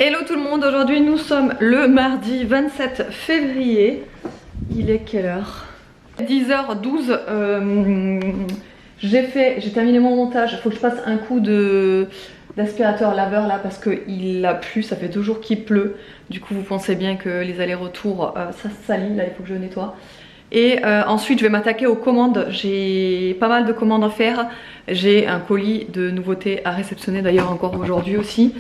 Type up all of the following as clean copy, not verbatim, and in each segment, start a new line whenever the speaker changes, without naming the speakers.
Hello tout le monde, aujourd'hui nous sommes le mardi 27 février. Il est quelle heure? 10h12. J'ai terminé mon montage. Il faut que je passe un coup d'aspirateur laveur là parce qu'il a plu, ça fait 2 jours qu'il pleut. Du coup vous pensez bien que les allers-retours ça se salit, là il faut que je nettoie. Et ensuite je vais m'attaquer aux commandes. J'ai pas mal de commandes à faire. J'ai un colis de nouveautés à réceptionner d'ailleurs encore aujourd'hui aussi.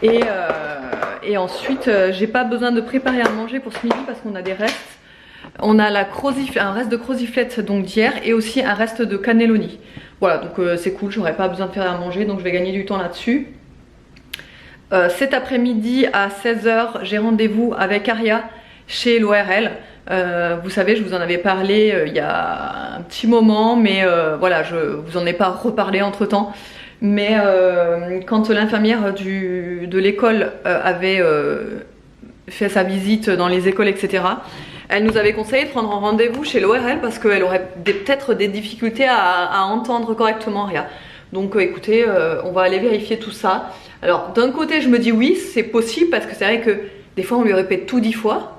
Et ensuite j'ai pas besoin de préparer à manger pour ce midi parce qu'on a des restes. On a un reste de croziflette donc d'hier et aussi un reste de cannelloni. Voilà, donc c'est cool, j'aurais pas besoin de faire à manger, donc je vais gagner du temps là-dessus. Cet après-midi à 16h, j'ai rendez-vous avec Aria chez l'ORL. Vous savez, je vous en avais parlé il y a un petit moment, mais voilà, je vous en ai pas reparlé entre temps. Mais quand l'infirmière de l'école avait fait sa visite dans les écoles, etc., elle nous avait conseillé de prendre un rendez-vous chez l'ORL parce qu'elle aurait peut-être des difficultés à entendre correctement Aria. Donc écoutez, on va aller vérifier tout ça. Alors d'un côté je me dis oui, c'est possible parce que c'est vrai que des fois on lui répète tout 10 fois.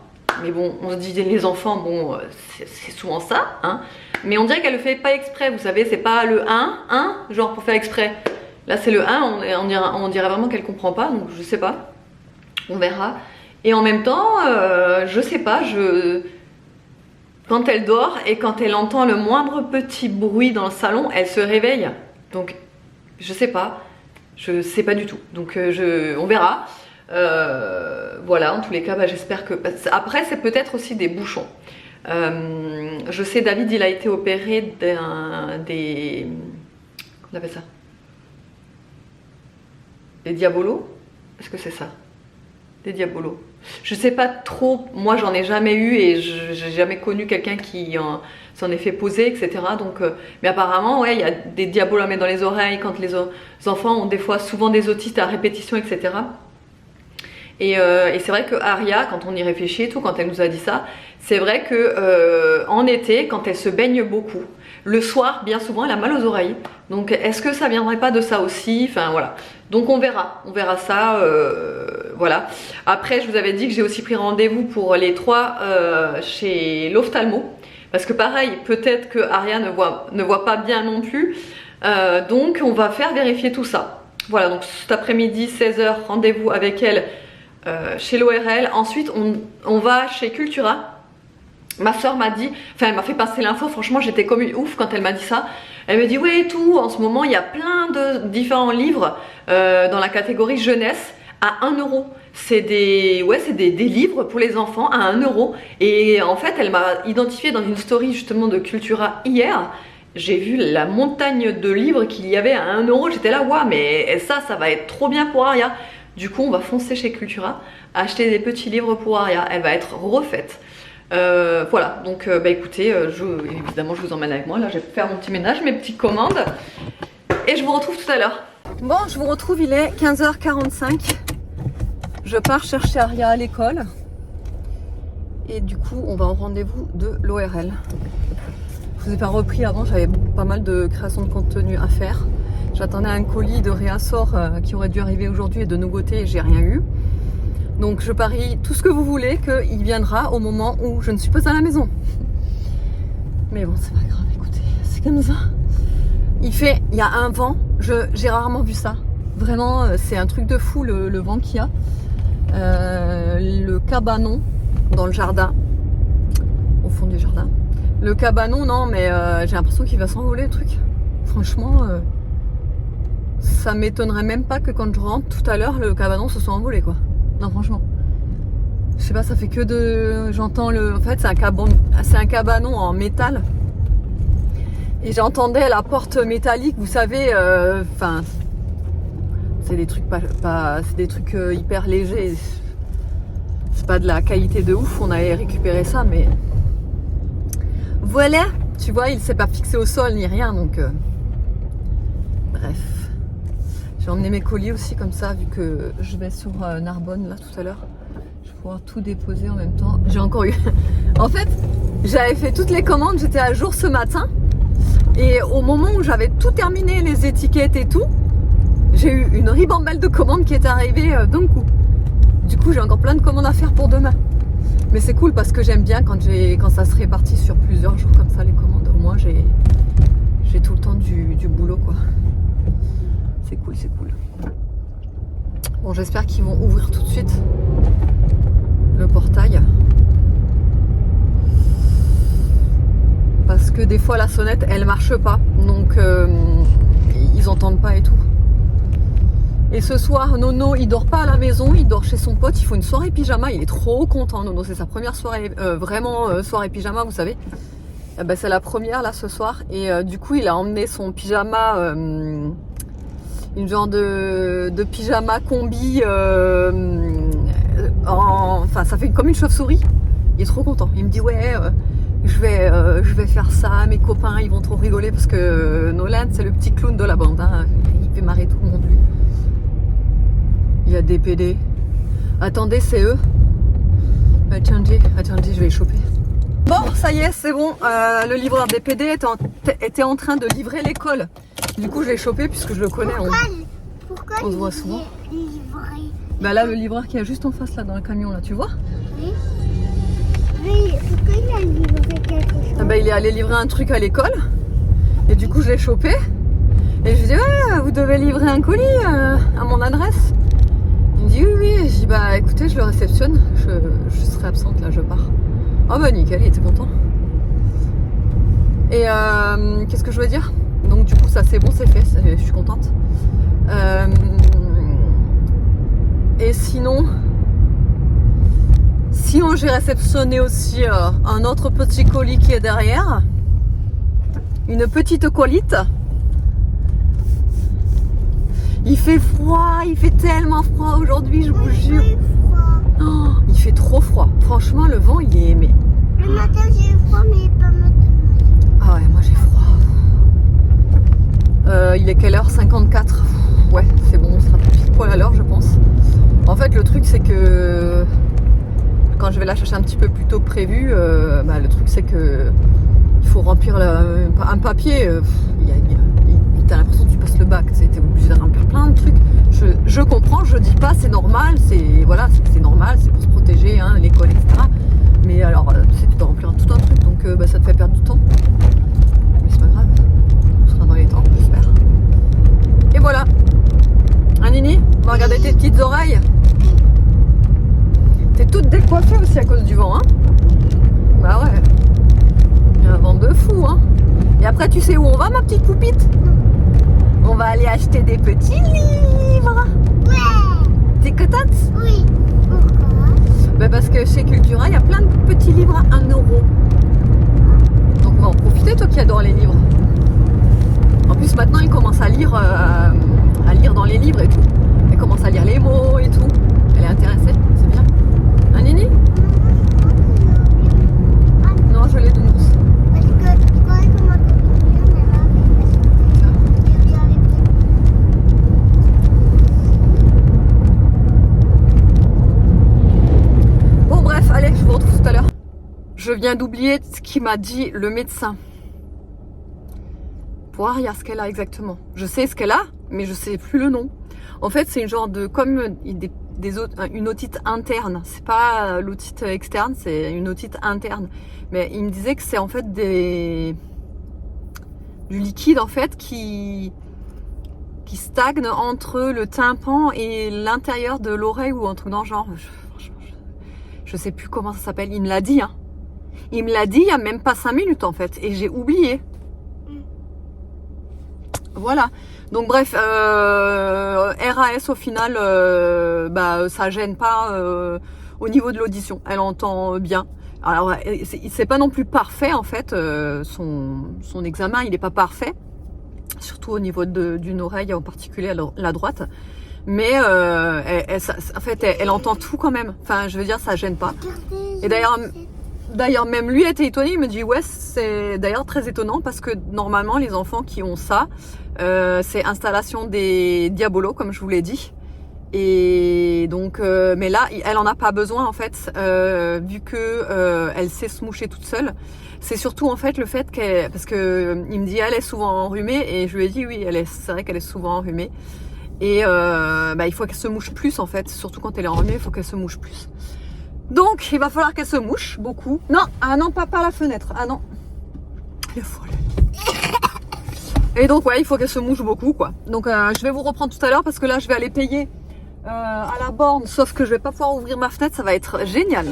Mais bon, on se dit les enfants, bon, c'est souvent ça, hein. Mais on dirait qu'elle le fait pas exprès, vous savez, c'est pas le 1, genre pour faire exprès. Là c'est le 1, on dirait vraiment qu'elle comprend pas, donc je sais pas. On verra. Et en même temps, je sais pas, quand elle dort et quand elle entend le moindre petit bruit dans le salon, elle se réveille. Donc, je sais pas du tout. Donc, on verra. Voilà, en tous les cas, bah, j'espère que... Après, c'est peut-être aussi des bouchons. Je sais, David, il a été opéré des... Qu'on appelle ça? Des diabolos? Est-ce que c'est ça? Des diabolos. Je sais pas trop, moi j'en ai jamais eu et j'ai jamais connu quelqu'un qui s'en est fait poser, etc. Donc, mais apparemment, ouais, il y a des diabolos à mettre dans les oreilles quand les enfants ont des fois souvent des otites à répétition, etc. Et c'est vrai que Aria, quand on y réfléchit et tout, quand elle nous a dit ça, c'est vrai que en été, quand elle se baigne beaucoup, le soir, bien souvent, elle a mal aux oreilles. Donc, est-ce que ça viendrait pas de ça aussi? Enfin, voilà. Donc, on verra ça. Voilà. Après, je vous avais dit que j'ai aussi pris rendez-vous pour les 3 chez l'ophtalmo. Parce que pareil, peut-être que Aria ne voit pas bien non plus. Donc, on va faire vérifier tout ça. Voilà, donc cet après-midi, 16h, rendez-vous avec elle chez l'ORL. Ensuite, on va chez Cultura. Ma soeur m'a dit, enfin elle m'a fait passer l'info, franchement j'étais comme une ouf quand elle m'a dit ça. Elle me dit ouais et tout, en ce moment il y a plein de différents livres dans la catégorie jeunesse à 1 €. C'est des livres pour les enfants à 1 €. Et en fait elle m'a identifié dans une story justement de Cultura hier. J'ai vu la montagne de livres qu'il y avait à 1 €. J'étais là, waouh, mais ça va être trop bien pour Aria. Du coup on va foncer chez Cultura, acheter des petits livres pour Aria. Elle va être refaite. Voilà, donc bah écoutez, évidemment je vous emmène avec moi. Là je vais faire mon petit ménage, mes petites commandes. Et je vous retrouve tout à l'heure. Bon, je vous retrouve, il est 15h45. Je pars chercher Aria à l'école. Et du coup on va au rendez-vous de l'ORL. Je vous ai pas repris avant, j'avais pas mal de création de contenu à faire. J'attendais un colis de réassort qui aurait dû arriver aujourd'hui et de nouveautés et j'ai rien eu. Donc je parie tout ce que vous voulez qu'il viendra au moment où je ne suis pas à la maison. Mais bon, c'est pas grave, écoutez, c'est comme ça. Il y a un vent, j'ai rarement vu ça. Vraiment, c'est un truc de fou le vent qu'il y a. Le cabanon dans le jardin, au fond du jardin. Le cabanon, non, mais j'ai l'impression qu'il va s'envoler le truc. Franchement, ça m'étonnerait même pas que quand je rentre tout à l'heure, le cabanon se soit envolé, quoi. Non, franchement, je sais pas, ça fait que de... J'entends en fait, c'est un cabanon en métal. Et j'entendais la porte métallique, vous savez, enfin... c'est des trucs c'est des trucs hyper légers. C'est pas de la qualité de ouf, on avait récupéré ça, mais... Voilà, tu vois, il s'est pas fixé au sol ni rien, donc... Bref. J'ai emmené mes colis aussi comme ça, vu que je vais sur Narbonne là tout à l'heure. Je vais pouvoir tout déposer en même temps. J'ai encore eu... En fait, j'avais fait toutes les commandes, j'étais à jour ce matin. Et au moment où j'avais tout terminé, les étiquettes et tout, j'ai eu une ribambelle de commandes qui est arrivée d'un coup. Du coup, j'ai encore plein de commandes à faire pour demain. Mais c'est cool parce que j'aime bien quand ça se répartit sur plusieurs jours comme ça, les commandes. Au moins, j'ai tout le temps du boulot, quoi. C'est cool, c'est cool. Bon, j'espère qu'ils vont ouvrir tout de suite le portail. Parce que des fois, la sonnette, elle marche pas. Donc, ils entendent pas et tout. Et ce soir, Nono, il dort pas à la maison, il dort chez son pote. Il faut une soirée pyjama. Il est trop content, Nono. C'est sa première soirée, vraiment soirée pyjama, vous savez. Ben, c'est la première, là, ce soir. Et du coup, il a emmené son pyjama... une genre de pyjama combi, enfin ça fait comme une chauve-souris. Il est trop content. Il me dit ouais, je vais faire ça. Mes copains ils vont trop rigoler parce que Nolan c'est le petit clown de la bande. Hein. Il fait marrer tout le monde lui. Il y a des PD. Attendez, c'est eux. Attendez, je vais les choper. Bon, ça y est, c'est bon. Le livreur des PD était en train de livrer l'école. Du coup, je l'ai chopé puisque je le connais.
Pourquoi
on se voit souvent.
Livré.
Bah là, le livreur qui est juste en face, là, dans le camion, là, tu vois?
Oui. Mais pourquoi il a livré quelque chose?
Ah bah, il est allé livrer un truc à l'école. Et du coup, je l'ai chopé. Et je lui ai dit, ouais, vous devez livrer un colis à mon adresse. Il me dit, oui, oui. Et je dis, bah écoutez, je le réceptionne. Je serai absente, là, je pars. Oh bah nickel, il était content. Et qu'est-ce que je veux dire? Donc du coup ça c'est bon, c'est fait, je suis contente. Et sinon j'ai réceptionné aussi un autre petit colis qui est derrière. Une petite colite. Il fait froid, il fait tellement froid aujourd'hui, je vous jure. Oh, il fait trop froid. Franchement le vent il est aimé.
Le matin j'ai froid mais pas maintenant.
Ah ouais, moi j'ai froid. Il est quelle heure? 54. Ouais, c'est bon, on sera pile poil à l'heure, je pense. En fait, le truc, c'est que quand je vais la chercher un petit peu plus tôt que prévu, bah, le truc, c'est que il faut remplir un papier. T'as l'impression que tu passes le bac. T'es obligé de remplir plein de trucs. Je comprends, je dis pas, c'est normal. Voilà, c'est normal, c'est pour se protéger, hein, l'école, etc. Mais alors, tu dois remplir tout un truc, donc bah, ça te fait perdre du temps. Mais c'est pas grave. Dans les temps, j'espère. Et voilà. Hein, Nini? On va regarder tes petites oreilles. T'es toute décoiffée aussi à cause du vent, hein? Bah ouais. Il y a un vent de fou, hein? Et après, tu sais où on va, ma petite poupite? On va aller acheter des petits livres.
Ouais.
T'es contente?
Oui. Pourquoi?
Bah parce que chez Cultura, il y a plein de petits livres à 1 €. Donc on va en profiter, toi qui adores les livres. En plus maintenant il commence à lire dans les livres et tout. Elle commence à lire les mots et tout. Elle est intéressée, c'est bien. Hein Nini? Non, je l'ai de nouveau.
Parce que tu croyais que ma copine elle avait
Bon bref, allez, je vous retrouve tout à l'heure. Je viens d'oublier ce qu'il m'a dit le médecin. Pour Aria, ce qu'elle a exactement. Je sais ce qu'elle a, mais je sais plus le nom. En fait, c'est une genre de comme une otite interne. C'est pas l'otite externe, c'est une otite interne. Mais il me disait que c'est en fait du liquide en fait qui stagne entre le tympan et l'intérieur de l'oreille ou un truc dans le genre. Je sais plus comment ça s'appelle. Il me l'a dit. Hein. Il me l'a dit il y a même pas 5 minutes en fait, et j'ai oublié. Voilà, donc bref, RAS au final, bah, ça gêne pas au niveau de l'audition, elle entend bien. Alors c'est pas non plus parfait en fait, son examen il n'est pas parfait, surtout au niveau d'une oreille en particulier, la droite. Mais en fait elle entend tout quand même, enfin je veux dire ça gêne pas. Et d'ailleurs même lui était étonné, il me dit ouais c'est d'ailleurs très étonnant parce que normalement les enfants qui ont ça, c'est installation des diabolos comme je vous l'ai dit. Et donc mais là elle en a pas besoin en fait, vu que elle sait se moucher toute seule. C'est surtout en fait le fait qu'elle, parce que il me dit elle est souvent enrhumée et je lui ai dit oui c'est vrai qu'elle est souvent enrhumée. Et il faut qu'elle se mouche plus en fait, surtout quand elle est enrhumée, il faut qu'elle se mouche plus. Donc il va falloir qu'elle se mouche beaucoup. Non, ah non, pas par la fenêtre, ah non. Elle est folle. Et donc ouais, il faut qu'elle se mouche beaucoup quoi. Donc je vais vous reprendre tout à l'heure parce que là je vais aller payer à la borne, sauf que je vais pas pouvoir ouvrir ma fenêtre, ça va être génial.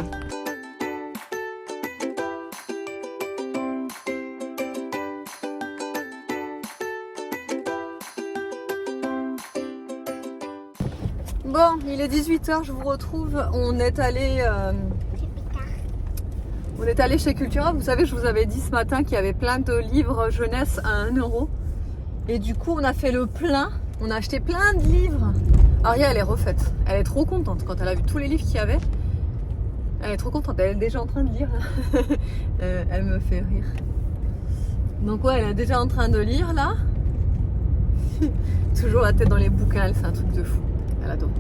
Bon, il est 18 h, je vous retrouve. On est allé chez Cultura. Vous savez, je vous avais dit ce matin qu'il y avait plein de livres jeunesse à 1 €. Et du coup, on a fait le plein. On a acheté plein de livres. Aria, elle est refaite. Elle est trop contente quand elle a vu tous les livres qu'il y avait. Elle est trop contente. Elle est déjà en train de lire. Elle me fait rire. Donc ouais, elle est déjà en train de lire là. Toujours la tête dans les bouquins. Elle fait un truc de fou. Elle adore.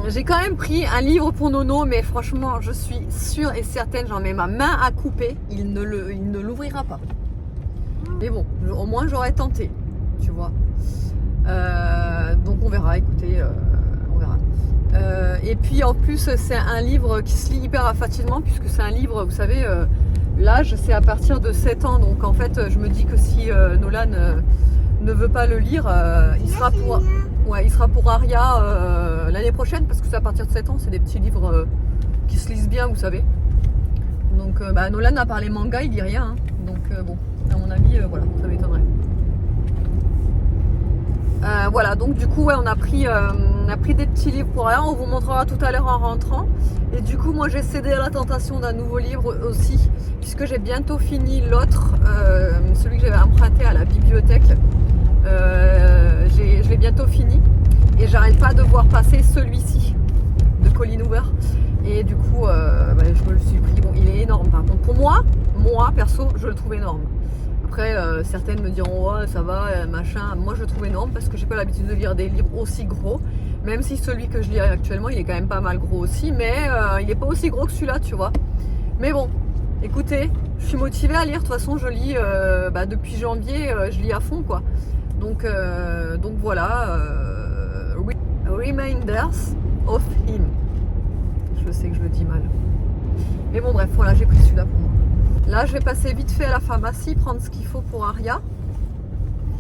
J'ai quand même pris un livre pour Nono, mais franchement, je suis sûre et certaine, j'en mets ma main à couper, il ne l'ouvrira pas. Mais bon, au moins j'aurais tenté, tu vois. Donc on verra, écoutez, on verra. Et puis en plus, c'est un livre qui se lit hyper facilement, puisque c'est un livre, vous savez, l'âge c'est à partir de 7 ans. Donc en fait, je me dis que si Nolan ne veut pas le lire, il sera pour Aria l'année prochaine, parce que c'est à partir de 7 ans, c'est des petits livres qui se lisent bien, vous savez. Donc Nolan a parlé manga, il lit rien, hein. Donc bon, à mon avis, voilà, ça m'étonnerait. Voilà, donc du coup, ouais, on a pris des petits livres pour Aria, on vous montrera tout à l'heure en rentrant. Et du coup, moi j'ai cédé à la tentation d'un nouveau livre aussi, puisque j'ai bientôt fini l'autre, celui que j'avais emprunté à la bibliothèque. Je l'ai bientôt fini et j'arrête pas de voir passer celui-ci de Colleen Hoover, et du coup je me le suis pris. Bon, il est énorme par contre pour moi perso, je le trouve énorme. Après certaines me diront oh, ça va machin, moi je le trouve énorme parce que j'ai pas l'habitude de lire des livres aussi gros, même si celui que je lis actuellement il est quand même pas mal gros aussi, mais il est pas aussi gros que celui-là, tu vois. Mais bon, écoutez, je suis motivée à lire, de toute façon je lis depuis janvier, je lis à fond quoi. Donc voilà, Reminders of Him. Je sais que je le dis mal. Mais bon bref, voilà, j'ai pris celui-là pour moi. Là, je vais passer vite fait à la pharmacie, prendre ce qu'il faut pour Aria.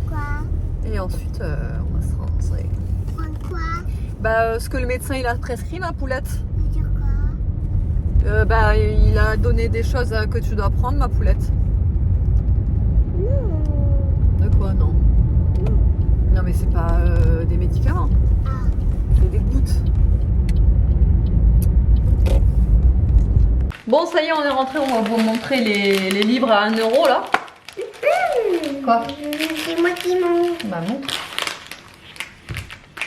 Quoi?
Et ensuite, on va se rentrer.
Quoi?
Ce que le médecin il a prescrit, ma poulette.
Ça veut dire quoi?
Il a donné des choses que tu dois prendre, ma poulette. De quoi? Non. Non mais c'est pas des médicaments, c'est des gouttes. Bon ça y est, on est rentré, on va vous montrer les livres à 1 € là. Quoi?
C'est moi qui m'en...
Bah montre.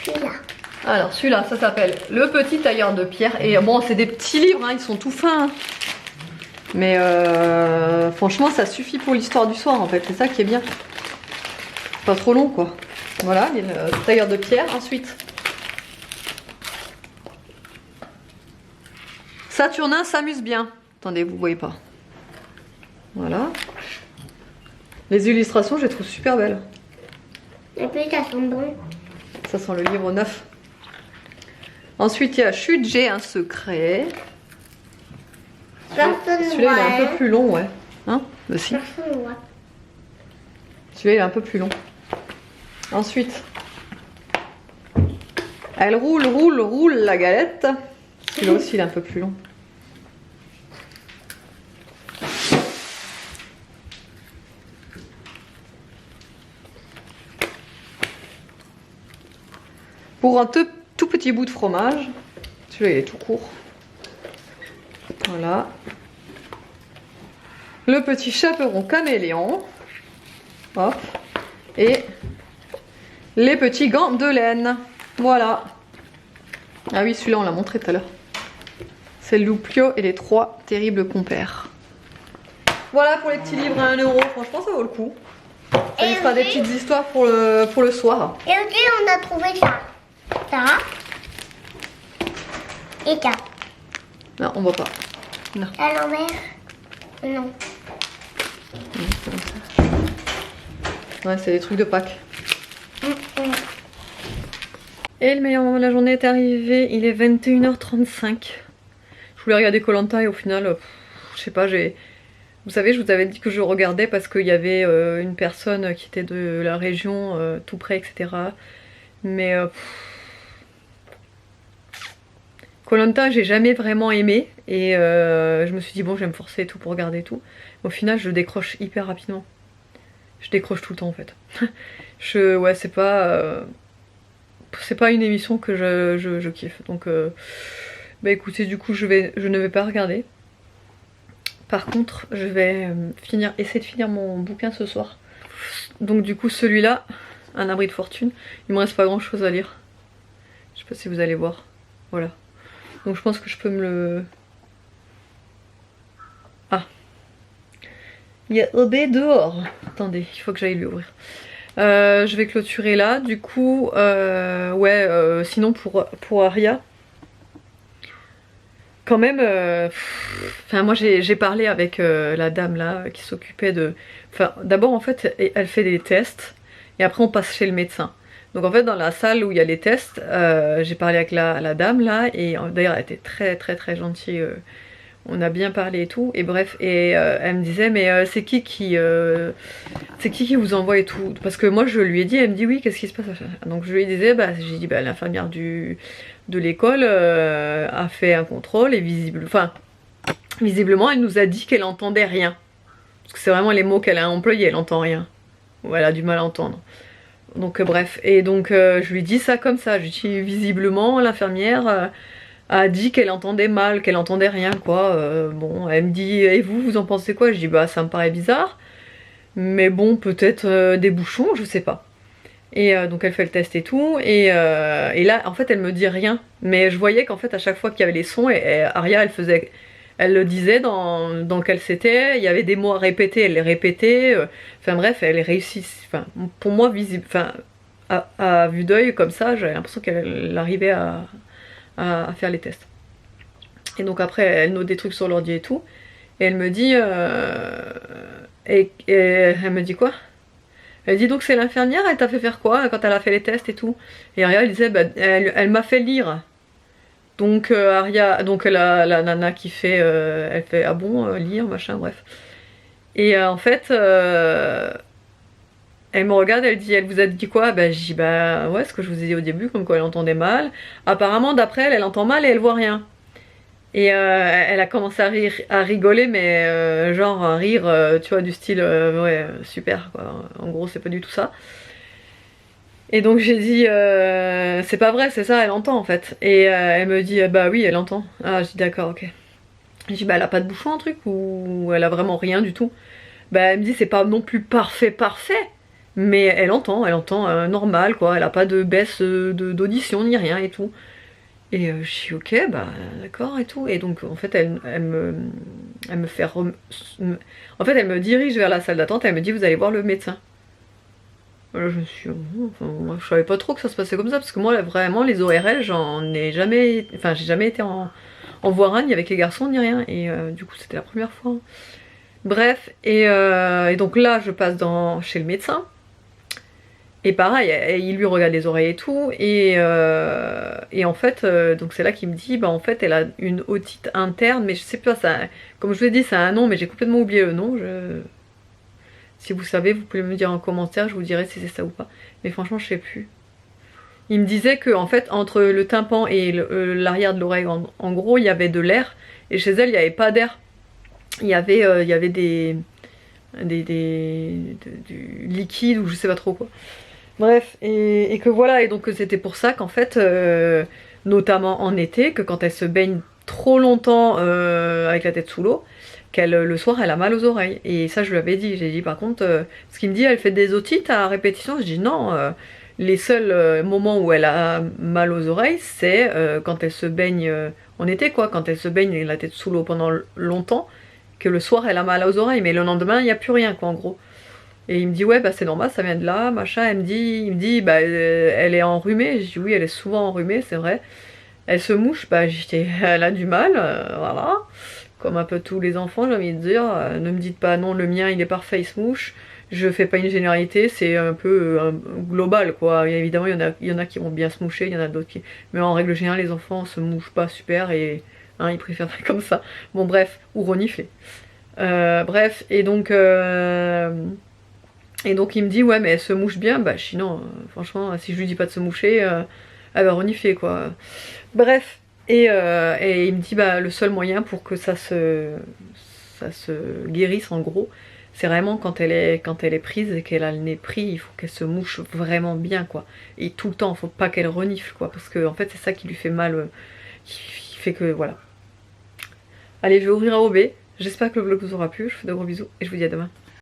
Celui-là.
Alors celui-là, ça s'appelle Le Petit Tailleur de Pierre. Et bon, c'est des petits livres, hein, ils sont tout fins. Mais franchement, ça suffit pour l'histoire du soir en fait, c'est ça qui est bien. Pas trop long quoi. Voilà, il y a le tailleur de pierre. Ensuite, Saturnin s'amuse bien. Attendez, vous voyez pas. Voilà. Les illustrations, je les trouve super belles.
Et puis ça sent bon.
Ça sent le livre neuf. Ensuite, il y a Chut, j'ai un secret. Celui-là, il est un peu plus long, ouais. Hein? Bah, si. Celui-là, il est un peu plus long. Ensuite, elle roule la galette. Celui-là aussi, il est un peu plus long. Pour un tout petit bout de fromage. Celui-là, il est tout court. Voilà. Le petit chaperon caméléon. Hop. Et les petits gants de laine. Voilà. Ah oui, celui-là, on l'a montré tout à l'heure. C'est Loupio et les 3 terribles compères. Voilà pour les petits livres à 1 €. Franchement, ça vaut le coup. Ça lui fera des petites histoires pour le soir.
Et aussi, on a trouvé ça. Ça. Et ça.
Non, on voit pas. Non.
À l'envers. Non.
Ouais, c'est des trucs de Pâques. Et le meilleur moment de la journée est arrivé, il est 21h35. Je voulais regarder koh et au final, je sais pas, vous savez, je vous avais dit que je regardais parce qu'il y avait une personne qui était de la région, tout près, etc. Mais koh j'ai jamais vraiment aimé et je me suis dit bon, je vais me forcer et tout pour regarder tout. Au final, je décroche hyper rapidement. Je décroche tout le temps en fait. Ouais, c'est pas une émission que je kiffe. Donc, bah écoutez, du coup, je ne vais pas regarder. Par contre, je vais essayer de finir mon bouquin ce soir. Donc du coup, celui-là, Un abri de fortune, il me reste pas grand chose à lire. Je sais pas si vous allez voir. Voilà. Donc je pense que je peux me le... Ah. Il y a Obé dehors. Attendez, il faut que j'aille lui ouvrir. Je vais clôturer là. Du coup, ouais, sinon pour Aria, quand même, enfin moi j'ai parlé avec la dame là qui s'occupait de... Enfin d'abord en fait elle fait des tests et après on passe chez le médecin. Donc en fait dans la salle où il y a les tests, j'ai parlé avec la dame là et d'ailleurs elle était très gentille, on a bien parlé et tout et bref et elle me disait mais c'est qui vous envoie et tout parce que moi je lui ai dit, elle me dit oui qu'est-ce qui se passe, donc je lui disais bah j'ai dit bah l'infirmière de l'école a fait un contrôle et visiblement elle nous a dit qu'elle entendait rien. Parce que c'est vraiment les mots qu'elle a employés, elle entend rien. Ou elle a du mal à entendre. Donc bref, et donc je lui dis ça comme ça, je lui dis visiblement l'infirmière a dit qu'elle entendait mal, qu'elle entendait rien quoi. Bon, elle me dit et vous en pensez quoi? Je dis bah ça me paraît bizarre. Mais bon, peut-être des bouchons, je sais pas. Et donc elle fait le test et tout, et là en fait elle me dit rien, mais je voyais qu'en fait à chaque fois qu'il y avait les sons, et Aria elle le disait dans quel c'était, il y avait des mots à répéter, elle les répétait, enfin bref, elle réussit, enfin pour moi visible, enfin à vue d'œil comme ça, j'avais l'impression qu'elle arrivait à faire les tests. Et donc après elle note des trucs sur l'ordi et tout, et elle me dit, et elle me dit quoi? Elle dit donc c'est l'infirmière, elle t'a fait faire quoi quand elle a fait les tests et tout? Et Aria elle disait bah, elle m'a fait lire. Donc Aria, donc la nana qui fait, elle fait ah bon lire machin bref. Et en fait elle me regarde, elle dit elle vous a dit quoi? Bah je dis bah ouais ce que je vous ai dit au début comme quoi elle entendait mal. Apparemment d'après elle entend mal et elle voit rien. Et elle a commencé à rigoler, mais genre un rire, tu vois, du style ouais, super quoi. En gros, c'est pas du tout ça. Et donc j'ai dit, c'est pas vrai, c'est ça, elle entend en fait. Et elle me dit, bah oui, elle entend. Ah, je dis d'accord, ok. Je dis, bah elle a pas de bouchon, un truc, ou elle a vraiment rien du tout. Bah elle me dit, c'est pas non plus parfait, mais elle entend normal quoi. Elle a pas de baisse d'audition ni rien et tout. Et je suis ok, bah d'accord et tout. Et donc en fait elle me fait en fait elle me dirige vers la salle d'attente, elle me dit vous allez voir le médecin. Alors je me suis enfin, moi, je savais pas trop que ça se passait comme ça parce que moi vraiment les ORL j'en ai jamais, enfin j'ai jamais été en voir un ni avec les garçons ni rien et du coup c'était la première fois. Bref et donc là je passe chez le médecin. Et pareil, il lui regarde les oreilles et tout, et en fait, donc c'est là qu'il me dit, bah en fait elle a une otite interne, mais je sais pas, ça, comme je vous ai dit, ça a un nom, mais j'ai complètement oublié le nom. Si vous savez, vous pouvez me dire en commentaire, je vous dirai si c'est ça ou pas. Mais franchement, je sais plus. Il me disait que en fait, entre le tympan et l'arrière de l'oreille, en gros, il y avait de l'air, et chez elle, il n'y avait pas d'air. Il y avait du liquide ou je sais pas trop quoi. Bref, et que voilà, et donc c'était pour ça qu'en fait, notamment en été, que quand elle se baigne trop longtemps avec la tête sous l'eau, le soir elle a mal aux oreilles. Et ça je lui avais dit, j'ai dit par contre, ce qu'il me dit, elle fait des otites à répétition, je dis non, les seuls moments où elle a mal aux oreilles, c'est quand elle se baigne en été quoi, quand elle se baigne la tête sous l'eau pendant longtemps, que le soir elle a mal aux oreilles, mais le lendemain il n'y a plus rien quoi en gros. Et il me dit ouais bah c'est normal, ça vient de là, machin. Il me dit bah elle est enrhumée. Je dis oui elle est souvent enrhumée, c'est vrai. Elle se mouche, bah elle a du mal, voilà. Comme un peu tous les enfants j'ai envie de dire. Ne me dites pas non le mien il est parfait, il se mouche. Je fais pas une généralité, c'est un peu global quoi. Et évidemment il y en a qui vont bien se moucher, il y en a d'autres qui... Mais en règle générale les enfants se mouchent pas super et hein, ils préfèrent comme ça. Bon bref, ou renifler. Bref, et donc il me dit ouais mais elle se mouche bien, bah sinon franchement si je lui dis pas de se moucher, elle va renifler quoi. Bref, et il me dit bah le seul moyen pour que ça se guérisse en gros, c'est vraiment quand elle est prise et qu'elle a le nez pris, il faut qu'elle se mouche vraiment bien quoi. Et tout le temps, faut pas qu'elle renifle quoi, parce que en fait c'est ça qui lui fait mal, qui fait que voilà. Allez, je vais ouvrir AOB, j'espère que le vlog vous aura plu, je vous fais de gros bisous et je vous dis à demain.